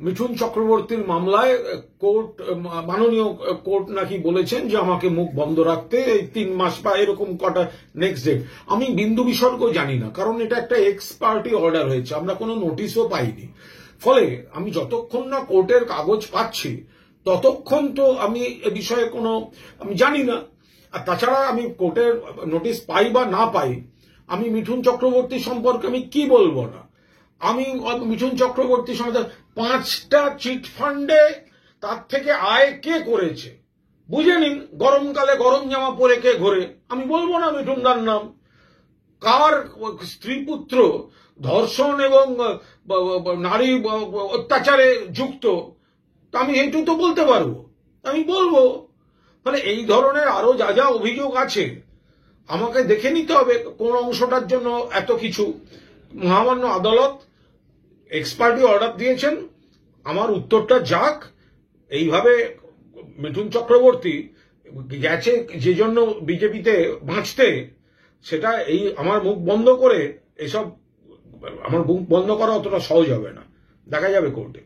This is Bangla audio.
মিঠুন চক্রবর্তীর মামলায় কোর্ট, মাননীয় কোর্ট নাকি বলেছেন যে আমাকে মুখ বন্ধ রাখতে এই 3 মাস বা এরকম কটা নেক্সট ডেট। আমি বিন্দু বিসর্গ জানি না, কারণ এটা একটা এক্স পার্টি অর্ডার হয়েছে, আমরা কোনো নোটিশও পাইনি। ফলে আমি যতক্ষণ না কোর্টের কাগজ পাচ্ছি ততক্ষণ তো আমি এ বিষয়ে কোনো আমি জানি না। আর তাছাড়া আমি কোর্টের নোটিশ পাই বা না পাই, আমি মিঠুন চক্রবর্তী সম্পর্কে আমি কি বলবো না। আমি মিঠুন চক্রবর্তীর সঙ্গে 5টা চিট ফান্ডে তার থেকে আয় কে করেছে বুঝে নিন। গরমকালে গরম জামা পরে কে ঘোরে, আমি বলবো না মিঠুনদার নাম। কার স্ত্রী পুত্র ধর্ষণ এবং নারী অত্যাচারে যুক্ত, আমি এইটুকু তো বলতে পারবো, আমি বলবো। মানে এই ধরনের আরো যা যা অভিযোগ আছে আমাকে দেখে নিতে হবে কোন অংশটার জন্য এত কিছু। মহামান্য আদালত এক্সপার্টি অর্ডার দিয়েছেন, আমার উত্তরটা যাক। এইভাবে মিঠুন চক্রবর্তী গেছে যে জন্য বিজেপিতে বাঁচতে, সেটা এই আমার মুখ বন্ধ করে এসব, আমার মুখ বন্ধ করা অতটা সহজ হবে না। দেখা যাবে কোর্টে।